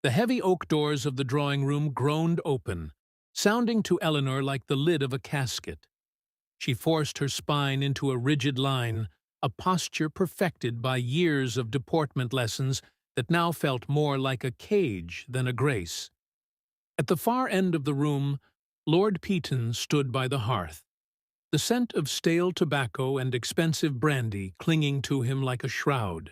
The heavy oak doors of the drawing-room groaned open, sounding to Eleanor like the lid of a casket. She forced her spine into a rigid line, a posture perfected by years of deportment lessons that now felt more like a cage than a grace. At the far end of the room, Lord Peaton stood by the hearth, the scent of stale tobacco and expensive brandy clinging to him like a shroud.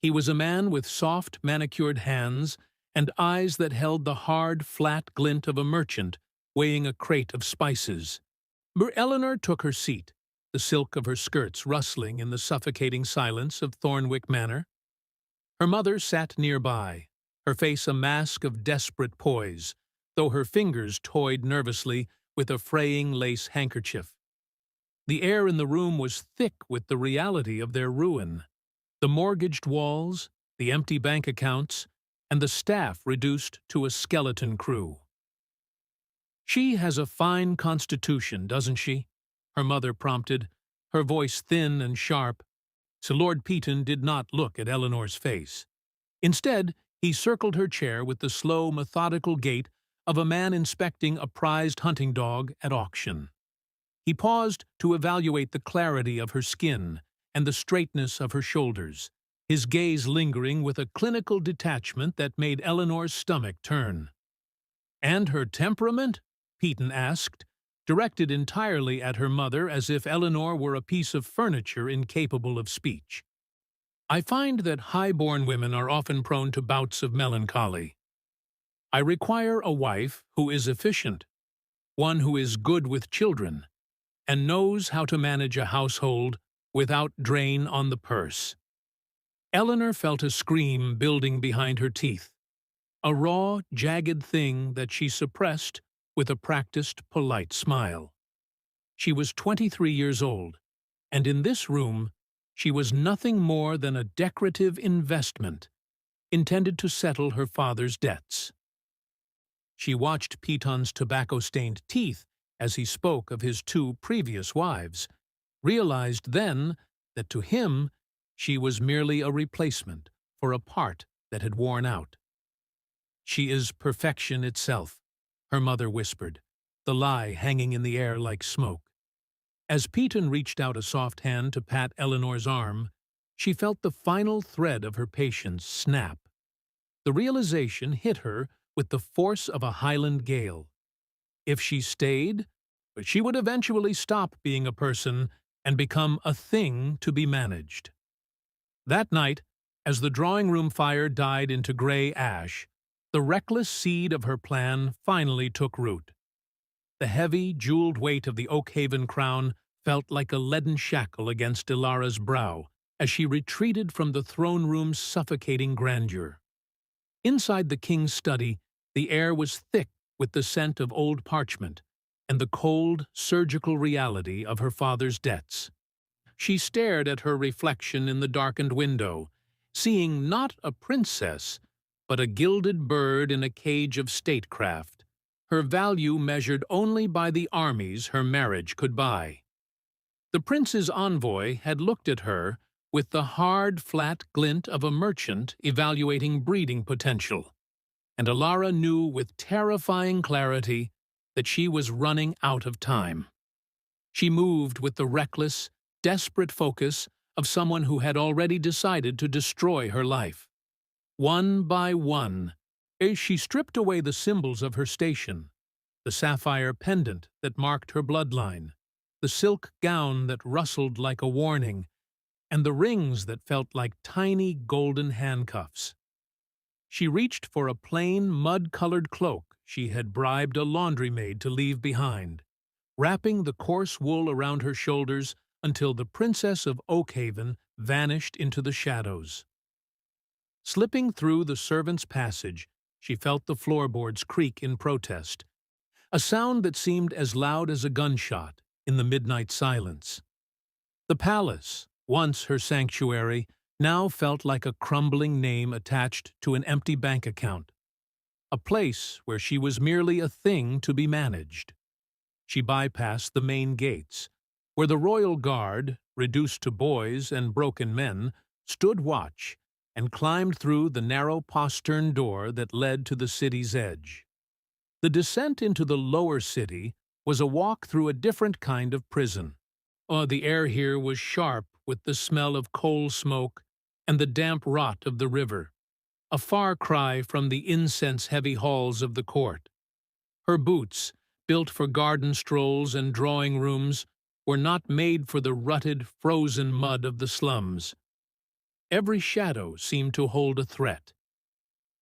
He was a man with soft, manicured hands and eyes that held the hard, flat glint of a merchant weighing a crate of spices. Eleanor took her seat, the silk of her skirts rustling in the suffocating silence of Thornwick Manor. Her mother sat nearby, her face a mask of desperate poise, though her fingers toyed nervously with a fraying lace handkerchief. The air in the room was thick with the reality of their ruin. The mortgaged walls, the empty bank accounts, and the staff reduced to a skeleton crew. "She has a fine constitution, doesn't she?" her mother prompted, her voice thin and sharp. So Lord Peaton did not look at Eleanor's face. Instead, he circled her chair with the slow, methodical gait of a man inspecting a prized hunting dog at auction. He paused to evaluate the clarity of her skin and the straightness of her shoulders, his gaze lingering with a clinical detachment that made Eleanor's stomach turn. "And her temperament?" Peaton asked, directed entirely at her mother as if Eleanor were a piece of furniture incapable of speech. "I find that high-born women are often prone to bouts of melancholy. I require a wife who is efficient, one who is good with children, and knows how to manage a household without drain on the purse." Eleanor felt a scream building behind her teeth, a raw, jagged thing that she suppressed with a practiced, polite smile. She was 23 years old, and in this room she was nothing more than a decorative investment intended to settle her father's debts. She watched Peaton's tobacco-stained teeth as he spoke of his two previous wives, realized then that to him she was merely a replacement for a part that had worn out. "She is perfection itself," her mother whispered, the lie hanging in the air like smoke. As Peaton reached out a soft hand to pat Eleanor's arm, she felt the final thread of her patience snap. The realization hit her with the force of a Highland gale. If she stayed, she would eventually stop being a person and become a thing to be managed. That night, as the drawing-room fire died into gray ash, the reckless seed of her plan finally took root. The heavy, jeweled weight of the Oakhaven crown felt like a leaden shackle against Ilara's brow as she retreated from the throne-room's suffocating grandeur. Inside the king's study, the air was thick with the scent of old parchment and the cold, surgical reality of her father's debts. She stared at her reflection in the darkened window, seeing not a princess, but a gilded bird in a cage of statecraft, her value measured only by the armies her marriage could buy. The prince's envoy had looked at her with the hard, flat glint of a merchant evaluating breeding potential, and Ilara knew with terrifying clarity that she was running out of time. She moved with the reckless, desperate focus of someone who had already decided to destroy her life. One by one, as she stripped away the symbols of her station, the sapphire pendant that marked her bloodline, the silk gown that rustled like a warning, and the rings that felt like tiny golden handcuffs. She reached for a plain, mud-colored cloak she had bribed a laundry-maid to leave behind, wrapping the coarse wool around her shoulders until the Princess of Oakhaven vanished into the shadows. Slipping through the servants' passage, she felt the floorboards creak in protest, a sound that seemed as loud as a gunshot in the midnight silence. The palace, once her sanctuary, now felt like a crumbling name attached to an empty bank account, a place where she was merely a thing to be managed. She bypassed the main gates, where the royal guard, reduced to boys and broken men, stood watch, and climbed through the narrow postern door that led to the city's edge. The descent into the lower city was a walk through a different kind of prison. Oh, the air here was sharp with the smell of coal smoke and the damp rot of the river, a far cry from the incense-heavy halls of the court. Her boots, built for garden strolls and drawing rooms, were not made for the rutted, frozen mud of the slums. Every shadow seemed to hold a threat.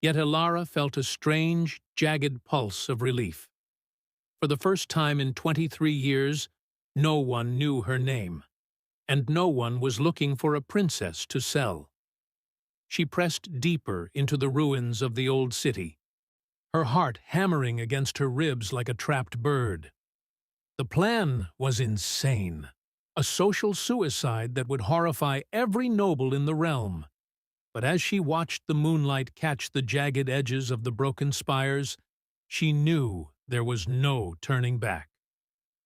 Yet Elara felt a strange, jagged pulse of relief. For the first time in 23 years, no one knew her name, and no one was looking for a princess to sell. She pressed deeper into the ruins of the old city, her heart hammering against her ribs like a trapped bird. The plan was insane, a social suicide that would horrify every noble in the realm. But as she watched the moonlight catch the jagged edges of the broken spires, she knew there was no turning back.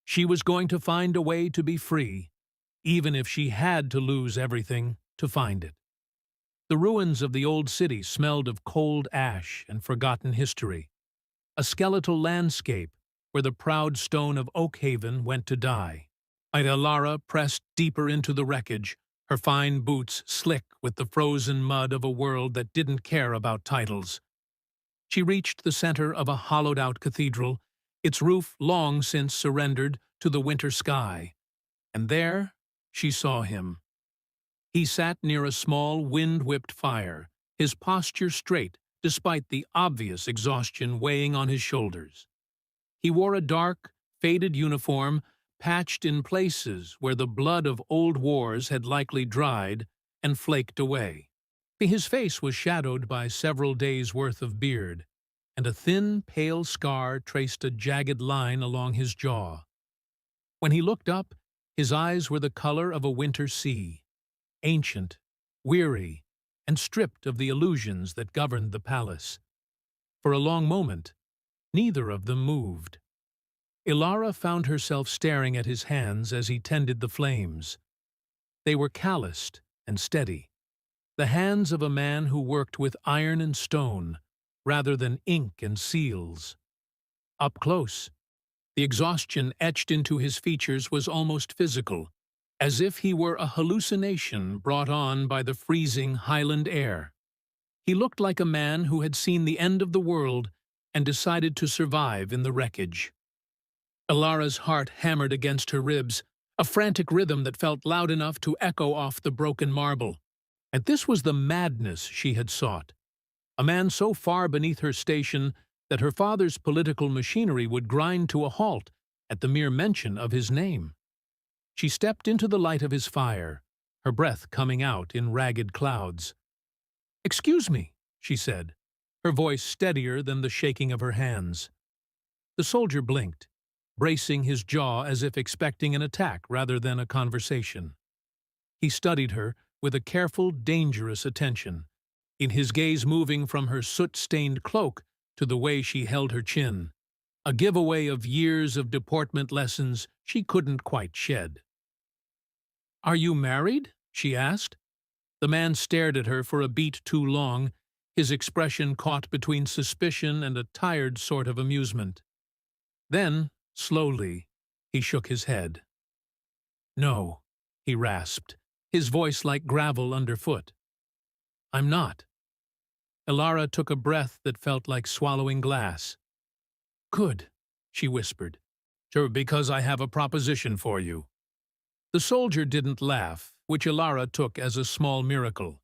She was going to find a way to be free, even if she had to lose everything to find it. The ruins of the old city smelled of cold ash and forgotten history, a skeletal landscape where the proud stone of Oakhaven went to die. Elara pressed deeper into the wreckage, her fine boots slick with the frozen mud of a world that didn't care about titles. She reached the center of a hollowed-out cathedral, its roof long since surrendered to the winter sky, and there she saw him. He sat near a small, wind-whipped fire, his posture straight despite the obvious exhaustion weighing on his shoulders. He wore a dark, faded uniform, patched in places where the blood of old wars had likely dried and flaked away. His face was shadowed by several days' worth of beard, and a thin, pale scar traced a jagged line along his jaw. When he looked up, his eyes were the color of a winter sea, ancient, weary, and stripped of the illusions that governed the palace. For a long moment, neither of them moved. Elara found herself staring at his hands as he tended the flames. They were calloused and steady, the hands of a man who worked with iron and stone rather than ink and seals. Up close, the exhaustion etched into his features was almost physical, as if he were a hallucination brought on by the freezing Highland air. He looked like a man who had seen the end of the world and decided to survive in the wreckage. Elara's heart hammered against her ribs, a frantic rhythm that felt loud enough to echo off the broken marble. And this was the madness she had sought. A man so far beneath her station that her father's political machinery would grind to a halt at the mere mention of his name. She stepped into the light of his fire, her breath coming out in ragged clouds. "Excuse me," she said, her voice steadier than the shaking of her hands. The soldier blinked, bracing his jaw as if expecting an attack rather than a conversation. He studied her with a careful, dangerous attention, in his gaze moving from her soot-stained cloak to the way she held her chin, a giveaway of years of deportment lessons she couldn't quite shed. "Are you married?" she asked. The man stared at her for a beat too long, his expression caught between suspicion and a tired sort of amusement. Then, slowly, he shook his head. "No," he rasped, his voice like gravel underfoot. "I'm not." Elara took a breath that felt like swallowing glass. "Good," she whispered. "Sure, because I have a proposition for you." The soldier didn't laugh, which Elara took as a small miracle.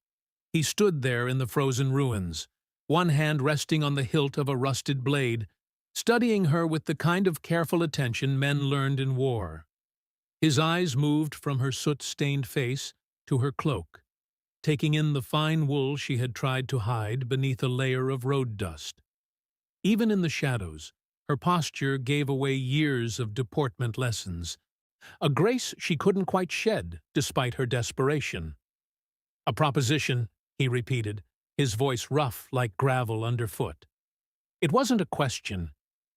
He stood there in the frozen ruins, one hand resting on the hilt of a rusted blade, studying her with the kind of careful attention men learned in war. His eyes moved from her soot-stained face to her cloak, taking in the fine wool she had tried to hide beneath a layer of road dust. Even in the shadows, her posture gave away years of deportment lessons, a grace she couldn't quite shed despite her desperation. "A proposition," he repeated, his voice rough like gravel underfoot. It wasn't a question.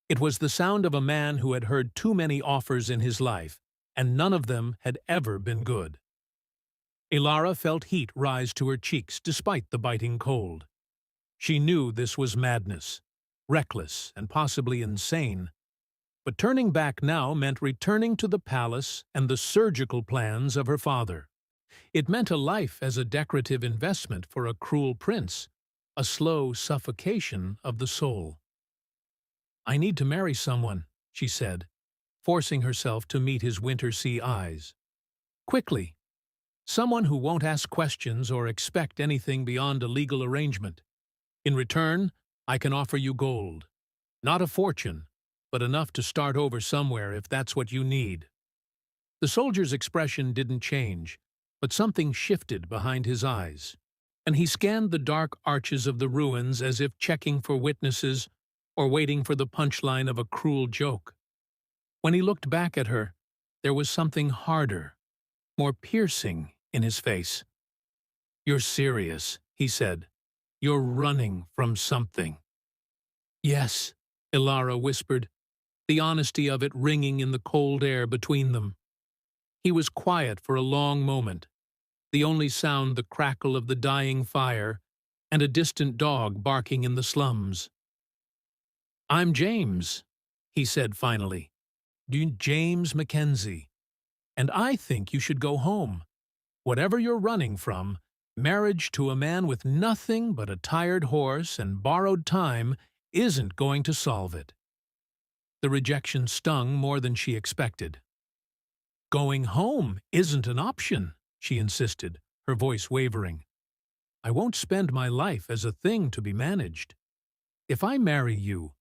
It was the sound of a man who had heard too many offers in his life, and none of them had ever been good. Ilara felt heat rise to her cheeks despite the biting cold. She knew this was madness, reckless and possibly insane, but turning back now meant returning to the palace and the surgical plans of her father. It meant a life as a decorative investment for a cruel prince, a slow suffocation of the soul. "I need to marry someone," she said, forcing herself to meet his winter sea eyes. "Quickly. Someone who won't ask questions or expect anything beyond a legal arrangement. In return, I can offer you gold. Not a fortune, but enough to start over somewhere if that's what you need." The soldier's expression didn't change, but something shifted behind his eyes, and he scanned the dark arches of the ruins as if checking for witnesses or waiting for the punchline of a cruel joke. When he looked back at her, there was something harder, more piercing in his face. "You're serious," he said. "You're running from something." "Yes," Ilara whispered, the honesty of it ringing in the cold air between them. He was quiet for a long moment, the only sound the crackle of the dying fire and a distant dog barking in the slums. "I'm James," he said finally. "James Mackenzie. And I think you should go home. Whatever you're running from, marriage to a man with nothing but a tired horse and borrowed time isn't going to solve it." The rejection stung more than she expected. "Going home isn't an option," she insisted, her voice wavering. "I won't spend my life as a thing to be managed. If I marry you,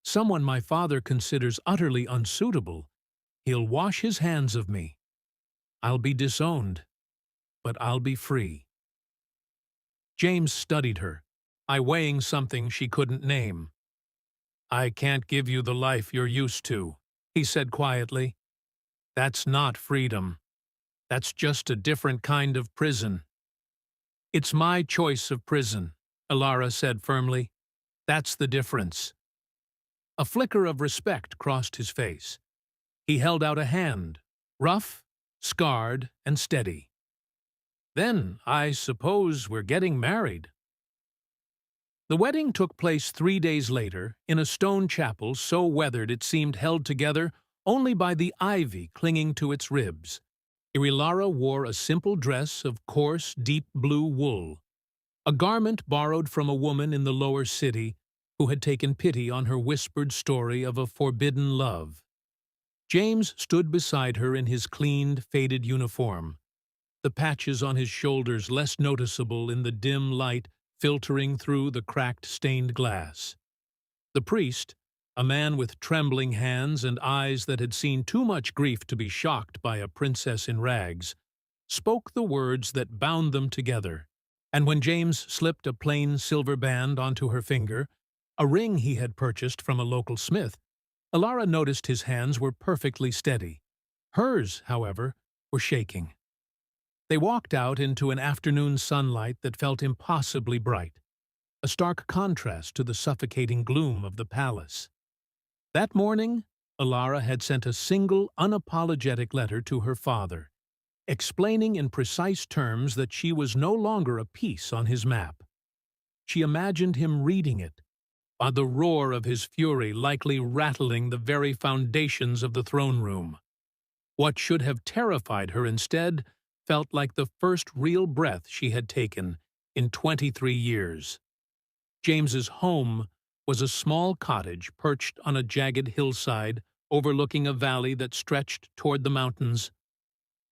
someone my father considers utterly unsuitable, he'll wash his hands of me. I'll be disowned, but I'll be free." James studied her, weighing something she couldn't name. "I can't give you the life you're used to," he said quietly. "That's not freedom. That's just a different kind of prison." "It's my choice of prison," Ilara said firmly. "That's the difference." A flicker of respect crossed his face. He held out a hand, rough, scarred, and steady. "Then I suppose we're getting married." The wedding took place 3 days later in a stone chapel so weathered it seemed held together only by the ivy clinging to its ribs. Ilara wore a simple dress of coarse, deep blue wool, a garment borrowed from a woman in the lower city who had taken pity on her whispered story of a forbidden love. James stood beside her in his cleaned, faded uniform, the patches on his shoulders less noticeable in the dim light filtering through the cracked stained glass. The priest, a man with trembling hands and eyes that had seen too much grief to be shocked by a princess in rags, spoke the words that bound them together, and when James slipped a plain silver band onto her finger, a ring he had purchased from a local smith, Ilara noticed his hands were perfectly steady. Hers, however, were shaking. They walked out into an afternoon sunlight that felt impossibly bright, a stark contrast to the suffocating gloom of the palace. That morning, Ilara had sent a single, unapologetic letter to her father, explaining in precise terms that she was no longer a piece on his map. She imagined him reading it, the roar of his fury likely rattling the very foundations of the throne room. What should have terrified her instead felt like the first real breath she had taken in 23 years. James's home was a small cottage perched on a jagged hillside overlooking a valley that stretched toward the mountains.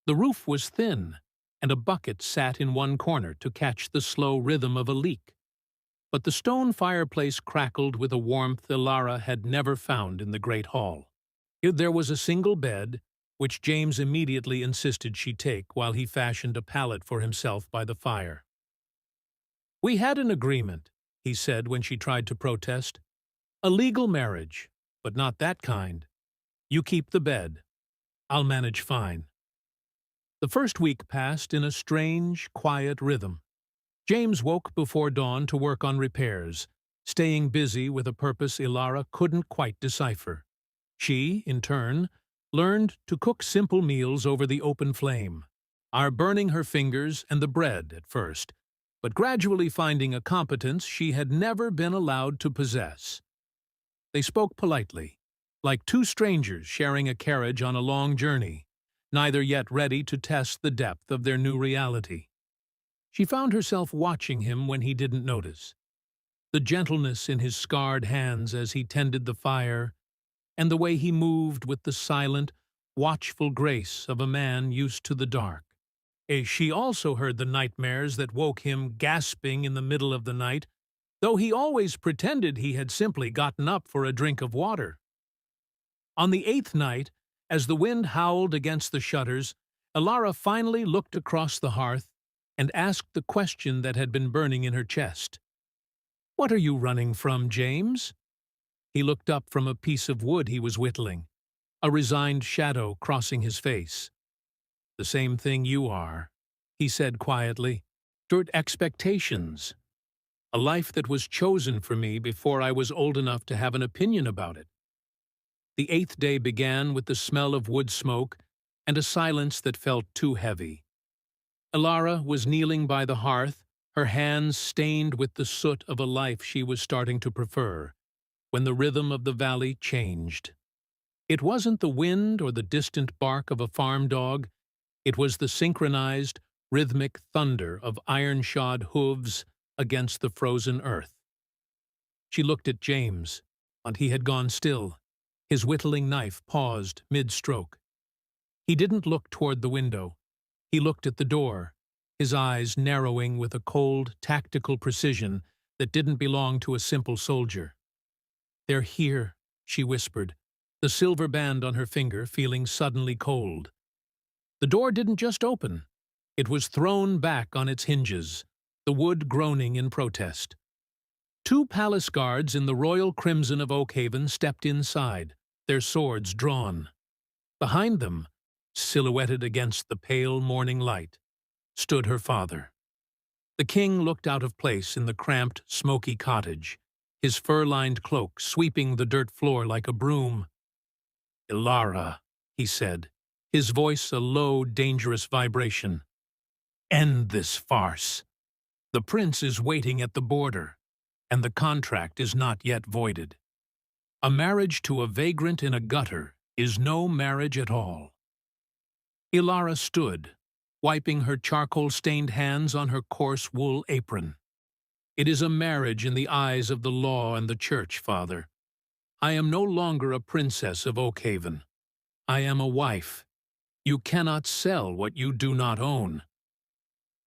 The roof was thin, and a bucket sat in one corner to catch the slow rhythm of a leak. But the stone fireplace crackled with a warmth Ilara had never found in the great hall. There was a single bed, which James immediately insisted she take while he fashioned a pallet for himself by the fire. "We had an agreement," he said when she tried to protest. "A legal marriage, but not that kind. You keep the bed. I'll manage fine." The first week passed in a strange, quiet rhythm. James woke before dawn to work on repairs, staying busy with a purpose Ilara couldn't quite decipher. She, in turn, learned to cook simple meals over the open flame. are burning her fingers and the bread at first, but gradually finding a competence she had never been allowed to possess. They spoke politely, like two strangers sharing a carriage on a long journey, neither yet ready to test the depth of their new reality. She found herself watching him when he didn't notice. The gentleness in his scarred hands as he tended the fire, and the way he moved with the silent, watchful grace of a man used to the dark. She also heard the nightmares that woke him gasping in the middle of the night, though he always pretended he had simply gotten up for a drink of water. On the 8th night, as the wind howled against the shutters, Elara finally looked across the hearth and asked the question that had been burning in her chest. "What are you running from, James?" He looked up from a piece of wood he was whittling, a resigned shadow crossing his face. "The same thing you are," he said quietly. "Dirt expectations. A life that was chosen for me before I was old enough to have an opinion about it." The 8th day began with the smell of wood smoke and a silence that felt too heavy. Elara was kneeling by the hearth, her hands stained with the soot of a life she was starting to prefer, when the rhythm of the valley changed. It wasn't the wind or the distant bark of a farm dog, it was the synchronized, rhythmic thunder of iron-shod hooves against the frozen earth. She looked at James, and he had gone still. His whittling knife paused mid-stroke. He didn't look toward the window. He looked at the door, his eyes narrowing with a cold, tactical precision that didn't belong to a simple soldier. "They're here," she whispered, the silver band on her finger feeling suddenly cold. The door didn't just open. It was thrown back on its hinges, the wood groaning in protest. 2 palace guards in the royal crimson of Oakhaven stepped inside, their swords drawn. Behind them, silhouetted against the pale morning light, stood her father. The king looked out of place in the cramped, smoky cottage, his fur-lined cloak sweeping the dirt floor like a broom. "Elara," he said, his voice a low, dangerous vibration. "End this farce. The prince is waiting at the border, and the contract is not yet voided. A marriage to a vagrant in a gutter is no marriage at all." Elara stood, wiping her charcoal-stained hands on her coarse wool apron. "It is a marriage in the eyes of the law and the church, father. I am no longer a princess of Oakhaven. I am a wife. You cannot sell what you do not own."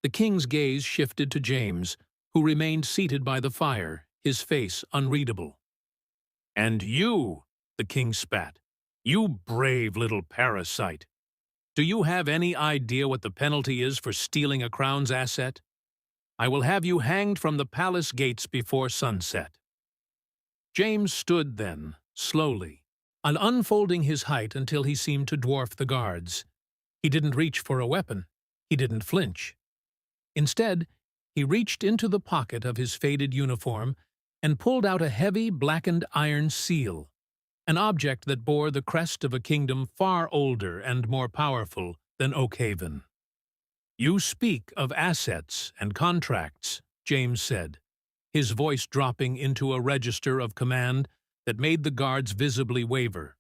The king's gaze shifted to James, who remained seated by the fire, his face unreadable. "And you," the king spat, "you brave little parasite. Do you have any idea what the penalty is for stealing a crown's asset? I will have you hanged from the palace gates before sunset." James stood then, slowly, unfolding his height until he seemed to dwarf the guards. He didn't reach for a weapon. He didn't flinch. Instead, he reached into the pocket of his faded uniform and pulled out a heavy, blackened iron seal, an object that bore the crest of a kingdom far older and more powerful than Oakhaven. "You speak of assets and contracts," James said, his voice dropping into a register of command that made the guards visibly waver.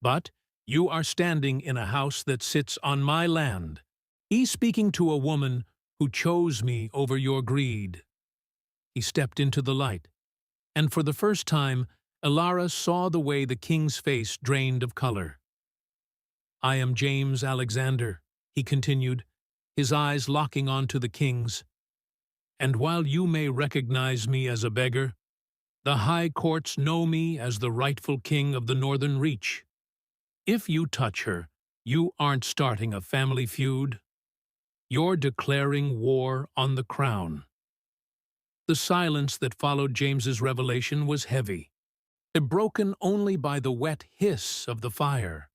"But you are standing in a house that sits on my land. He's speaking to a woman who chose me over your greed." He stepped into the light, and for the first time, Elara saw the way the king's face drained of color. "I am James Alexander," he continued, his eyes locking onto the king's. "And while you may recognize me as a beggar, the high courts know me as the rightful king of the Northern Reach. If you touch her, you aren't starting a family feud. You're declaring war on the crown." The silence that followed James's revelation was heavy, broken only by the wet hiss of the fire.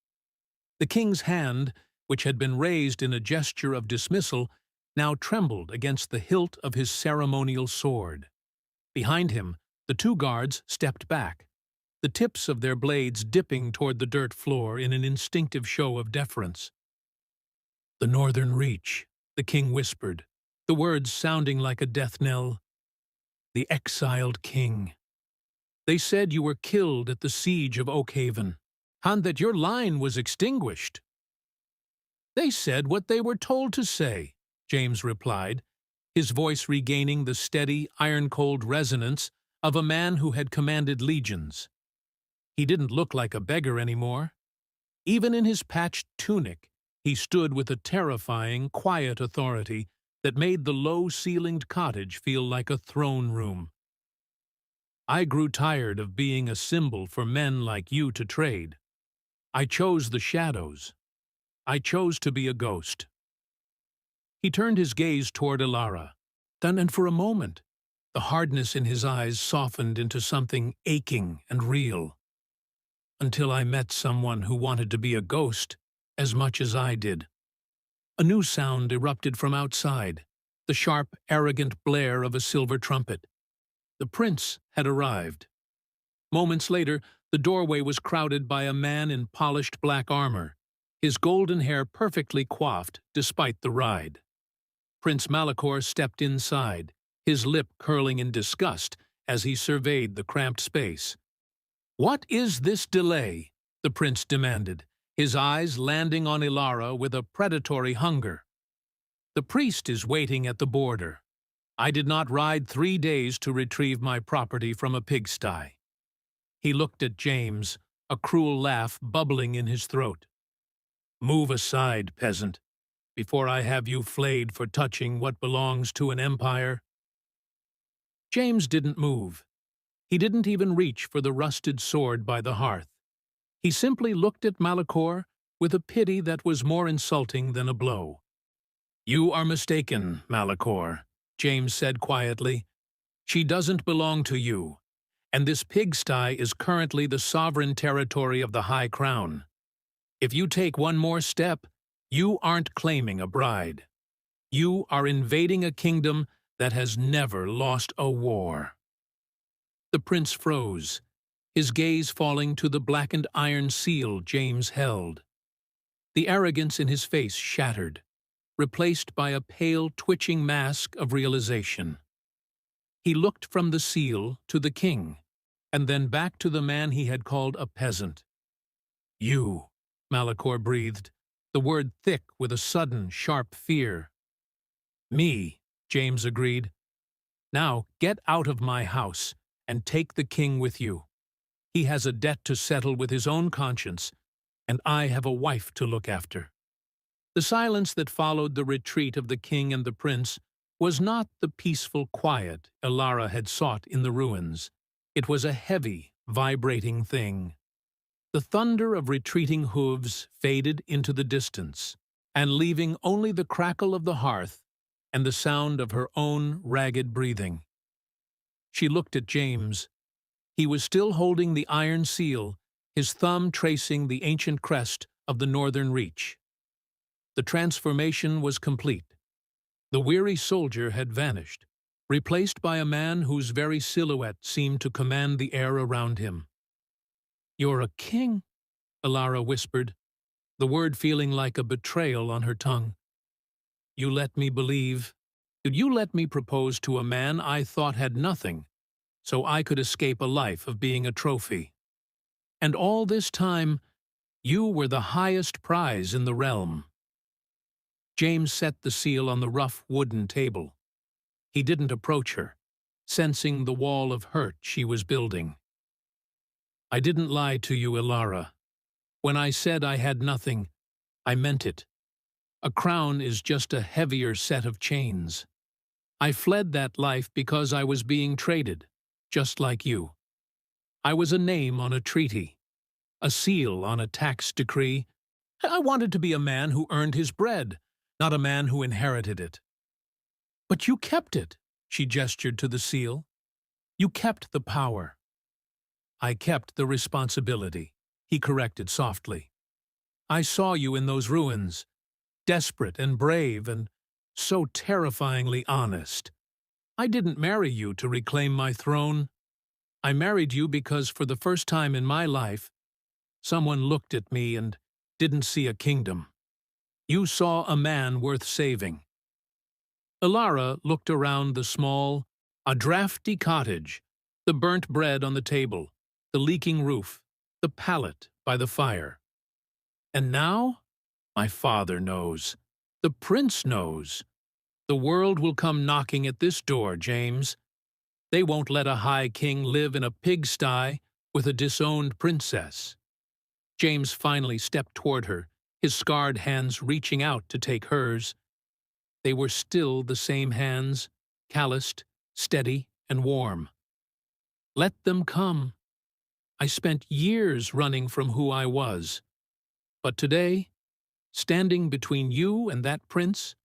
The king's hand, which had been raised in a gesture of dismissal, now trembled against the hilt of his ceremonial sword. Behind him, the 2 guards stepped back, the tips of their blades dipping toward the dirt floor in an instinctive show of deference. "The northern reach," the king whispered, the words sounding like a death knell. "The exiled king. They said you were killed at the siege of Oakhaven, and that your line was extinguished." "They said what they were told to say," James replied, his voice regaining the steady, iron-cold resonance of a man who had commanded legions. He didn't look like a beggar anymore. Even in his patched tunic, he stood with a terrifying, quiet authority that made the low-ceilinged cottage feel like a throne room. "I grew tired of being a symbol for men like you to trade. I chose the shadows. I chose to be a ghost." He turned his gaze toward Ilara. Then, and for a moment, the hardness in his eyes softened into something aching and real. "Until I met someone who wanted to be a ghost as much as I did." A new sound erupted from outside, the sharp, arrogant blare of a silver trumpet. The prince had arrived. Moments later, the doorway was crowded by a man in polished black armor, his golden hair perfectly coiffed despite the ride. Prince Malachor stepped inside, his lip curling in disgust as he surveyed the cramped space. "What is this delay?" the prince demanded, his eyes landing on Ilara with a predatory hunger. "The priest is waiting at the border. I did not ride 3 days to retrieve my property from a pigsty." He looked at James, a cruel laugh bubbling in his throat. "Move aside, peasant, before I have you flayed for touching what belongs to an empire." James didn't move. He didn't even reach for the rusted sword by the hearth. He simply looked at Malachor with a pity that was more insulting than a blow. "You are mistaken, Malachor," James said quietly. "She doesn't belong to you, and this pigsty is currently the sovereign territory of the High Crown. If you take one more step, you aren't claiming a bride. You are invading a kingdom that has never lost a war." The prince froze, his gaze falling to the blackened iron seal James held. The arrogance in his face shattered, replaced by a pale, twitching mask of realization. He looked from the seal to the king, and then back to the man he had called a peasant. "You," Malachor breathed, the word thick with a sudden, sharp fear. "Me," James agreed. "Now get out of my house and take the king with you. He has a debt to settle with his own conscience, and I have a wife to look after." The silence that followed the retreat of the king and the prince was not the peaceful quiet Ilara had sought in the ruins. It was a heavy, vibrating thing. The thunder of retreating hooves faded into the distance, and leaving only the crackle of the hearth and the sound of her own ragged breathing. She looked at James. He was still holding the iron seal, his thumb tracing the ancient crest of the northern reach. The transformation was complete. The weary soldier had vanished, replaced by a man whose very silhouette seemed to command the air around him. "You're a king," Ilara whispered, the word feeling like a betrayal on her tongue. "You let me believe. You let me propose to a man I thought had nothing, so I could escape a life of being a trophy. And all this time, you were the highest prize in the realm." James set the seal on the rough wooden table. He didn't approach her, sensing the wall of hurt she was building. "I didn't lie to you, Ilara. When I said I had nothing, I meant it. A crown is just a heavier set of chains. I fled that life because I was being traded, just like you. I was a name on a treaty, a seal on a tax decree. I wanted to be a man who earned his bread, not a man who inherited it." "But you kept it," she gestured to the seal. "You kept the power." "I kept the responsibility," he corrected softly. "I saw you in those ruins, desperate and brave and so terrifyingly honest. I didn't marry you to reclaim my throne. I married you because for the first time in my life, someone looked at me and didn't see a kingdom. You saw a man worth saving. Alara looked around the small, a drafty cottage, the burnt bread on the table, the leaking roof, the pallet by the fire. And now, my father knows. The prince knows. The world will come knocking at this door, James. They won't let a high king live in a pigsty with a disowned princess. James finally stepped toward her, his scarred hands reaching out to take hers. They were still the same hands, calloused, steady, and warm. Let them come. I spent years running from who I was. But today, standing between you and that prince,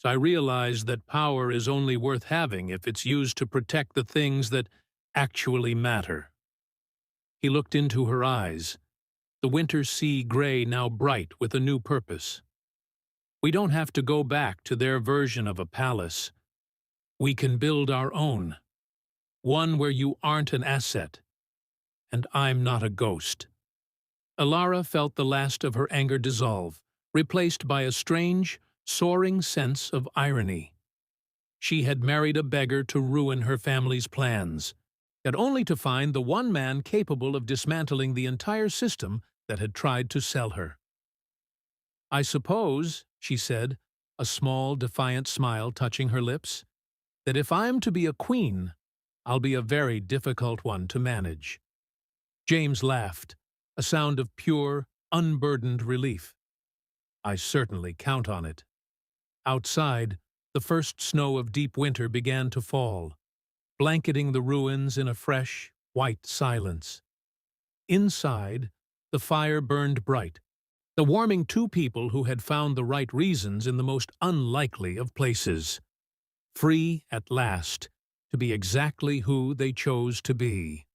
I realized that power is only worth having if it's used to protect the things that actually matter. He looked into her eyes, the winter sea gray now bright with a new purpose. We don't have to go back to their version of a palace. We can build our own, one where you aren't an asset, and I'm not a ghost. Alara felt the last of her anger dissolve, replaced by a strange, soaring sense of irony. She had married a beggar to ruin her family's plans, yet only to find the one man capable of dismantling the entire system that had tried to sell her. I suppose, she said, a small, defiant smile touching her lips, that if I'm to be a queen, I'll be a very difficult one to manage. James laughed, a sound of pure, unburdened relief. I certainly count on it. Outside, the first snow of deep winter began to fall, blanketing the ruins in a fresh, white silence. Inside, the fire burned bright, the warming two people who had found the right reasons in the most unlikely of places. Free, at last, to be exactly who they chose to be.